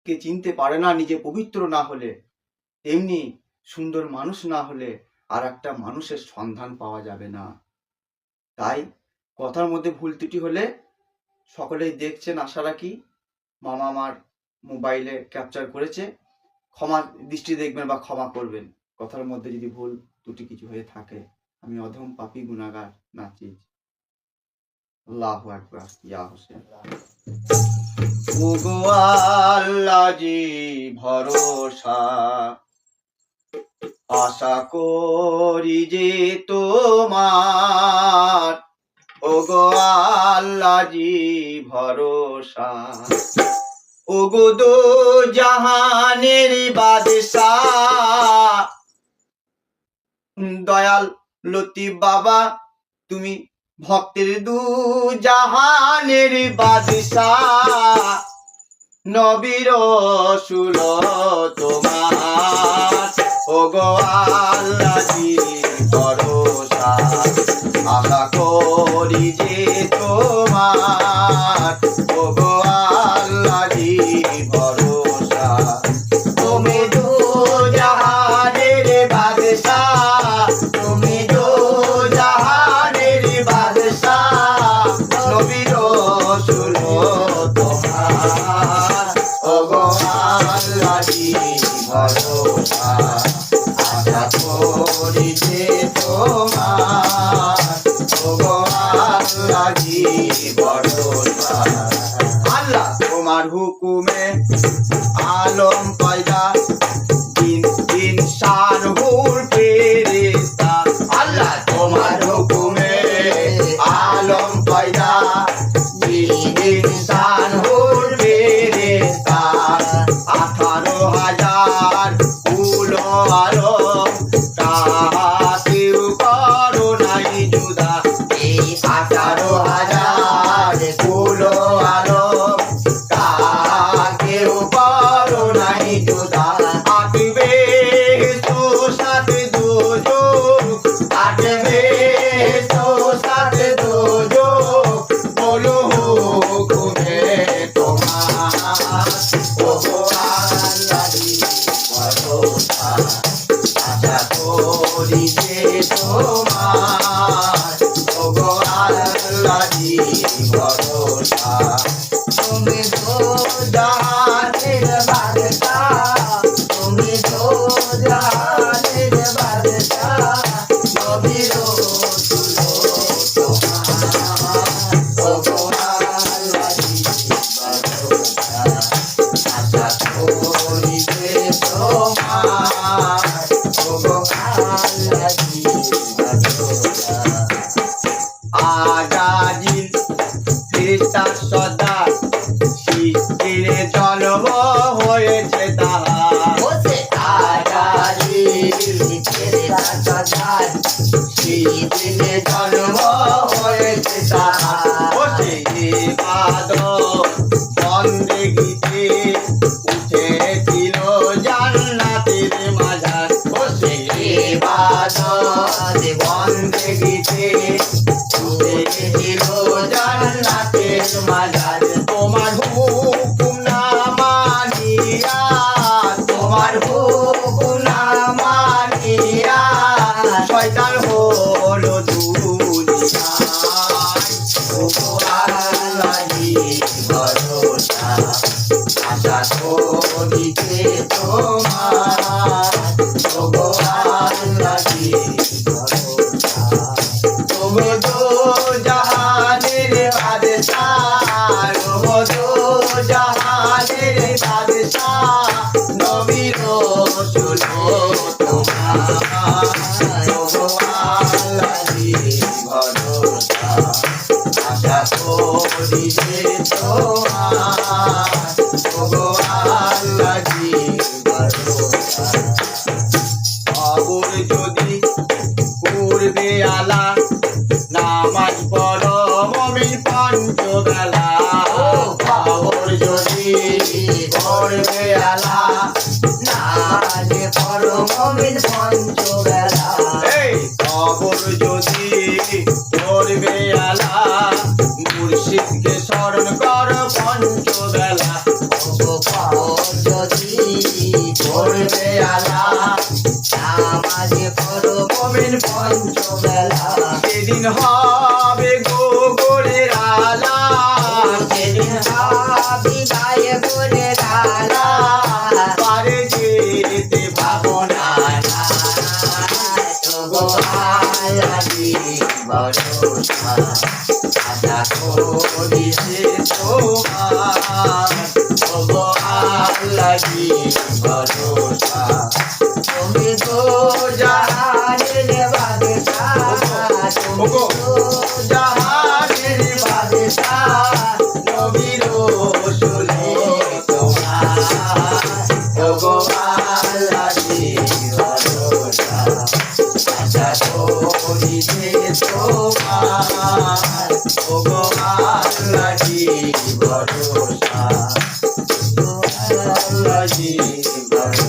নিজেকে চিনতে পারে না নিজে পবিত্র না হলে, তেমনি সুন্দর মানুষ না হলে আর একটা মানুষের সন্ধান পাওয়া যাবে না। তাই কথার মধ্যে ভুল ত্রুটি হলে সকলেই দেখছেন, আশা রাখি মামা আমার মোবাইলে ক্যাপচার করেছে, ক্ষমা দৃষ্টি দেখবেন বা ক্ষমা করবেন। কথার মধ্যে যদি ভুল ত্রুটি কিছু হয়ে থাকে, আমি অধম পাপী গুনাহগার নাচিজ। আল্লাহু আকবার। ইয়া হোসেন। ওগো আল্লাহ জি ভরসা, আশা করি যে তোমার। ওগো আল্লাহ জি ভরসা, ওগো দো জাহানের বাদশাহ, দয়াল লতিফ বাবা তুমি ভক্তের দু জাহানের বাদশাহ, নবী রাসূল তোমার। ওগো আল্লাহ জি ভরসা, আশা করি যে তোমার। ওগো আল্লাহ জি ভরসা, তুমি দু জাহানের বাদশাহ, তুমি দু জাহানের বাদশাহ, নবী রাসূল তোমার। ওগো আল্লাহ জি ভরসা, আশা করি যে তোমার। ওগো আল্লাহ জি ভরসা, আল্লাহ তোমার হুকুমে আলম পয়দা, দিন দিন শান হুর ফেরেশতা। আল্লাহ তোমার হুকুমে আলম পয়দা, দিন দিন শান হুর ফেরেশতা। 18,000 কুল আলম, কাহাকেও করো নাই জুদা। এই 18,000 কুল আলম, কাহাকেও করো নাই জুদা। আটবে সাত দুজক, আটবে সাত দুজক, বলো হুকুমে তোমার। ওগো আল্লাহ জি ভরসা, আশা করি যে তোমার। ওগো আল্লাহ জি ভরসা, তুমি তো জাহানের বাদশাহ, তুমি তো জাহানের বাদশাহ, নবী রাসূল তোমার। ওগো আল্লাহ জি ভরসা, আশা করি যে তোমার। ওগো আল্লাহ জি ভরসা, আজাজিল ফেরেশতা সর্দার, সৃষ্টির জন্ম হয়েছে তাহার। আজাজিল ফেরেশতা সর্দার, সৃষ্টির জন্ম হয়েছে তাহার। ইবাদত বন্দেগীতে উঠেছিল জান্নাতের মাঝার। ইবাদত বন্দেগীতে উঠেছিল জান্নাতের মাঝার। তোমার হুকুম না মানিয়া, তোমার হুকুম না মানিয়া, শয়তান হলো দুনিয়ায়। ওগো আল্লাহ জি ভরসা, আশা করি যে তোমার। ওগো আল্লাহ জি ভরসা, ওগো দো জাহানের বাদশাহ, ওগো দো জাহানের বাদশাহ, নবী রাসূল তোমার। ওগো আল্লাহ জি ভরসা, আশা করি যে তোমার। ওগো আল্লাহ জি ভরসা, খবর যদি পূর্বে আলা, নামাজ পড়ো মুমিন পঞ্চবেলা। খবর যদি পড়বে আলা, নামাজ পড়ো মুমিন পঞ্চবেলা। খবর যদি পড়বে আলা, মুর্শিদকে স্মরণ কর পঞ্চবেলা। খবর যেদিন হবে গো গোরের আলা, যেদিন হবে গায়ে গোরের আলা, পারে যেতে ভাবনা তবু আল্লাহি ভরসা, আশা করি যে তোমার, তবু আল্লাহি ভরসা। তুমি তো জাহানের বাদশাহ, তুমি তো জাহানের বাদশাহ, নবীর রাসূলি তোমার, তবু আল্লাহি ভরসা, আশা করি যে তোমার, তবু আল্লাহি ভরসা, আল্লাহি ভরসা।